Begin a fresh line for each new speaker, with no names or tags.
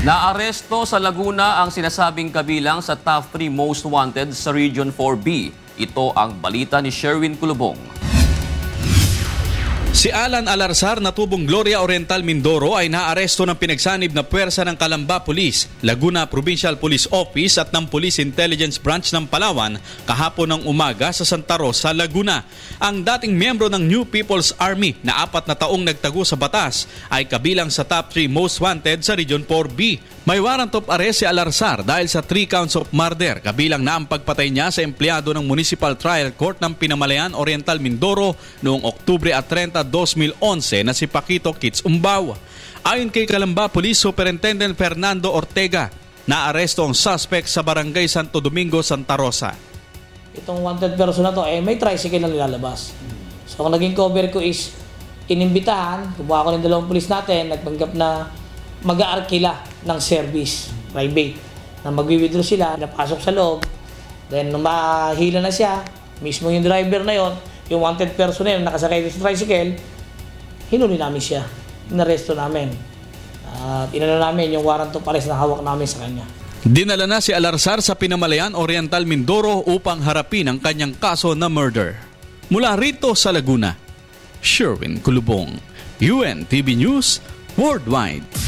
Naaresto sa Laguna ang sinasabing kabilang sa top 3 most wanted sa Region 4B. Ito ang balita ni Sherwin Kulubong.
Si Alan Alarzar na tubong Gloria Oriental Mindoro ay naaresto ng pinagsanib na puwersa ng Calamba Police, Laguna Provincial Police Office at ng Police Intelligence Branch ng Palawan kahapon ng umaga sa Santa Rosa, Laguna. Ang dating miyembro ng New People's Army na 4 na taong nagtago sa batas ay kabilang sa top 3 most wanted sa Region 4B. May warrant of arrest si Alarzar dahil sa 3 counts of murder, kabilang na ang pagpatay niya sa empleyado ng Municipal Trial Court ng Pinamalayan Oriental Mindoro noong Oktubre 30, 2011 na si Paquito Kits Umbaw. Ayon kay Calamba Police Superintendent Fernando Ortega, naaresto ang suspect sa Barangay Santo Domingo, Santa Rosa.
Itong wanted person na to, may tricycle na nilalabas. So ang naging cover ko is inimbitahan, kumuha ko ng 2 pulis natin, nagpanggap na mag-aarkila ng service, private, na magwi-withdraw sila, napasok sa loob, then nung mahila na siya, mismo yung driver na yon, yung wanted person na yun, nakasakay sa tricycle, hinuli namin siya, inaresto namin. At inano namin yung warrant of arrest na hawak namin sa kanya.
Dinala na si Alarzar sa Pinamalayan Oriental Mindoro upang harapin ang kanyang kaso na murder. Mula rito sa Laguna, Sherwin Kulubong, UNTV News Worldwide.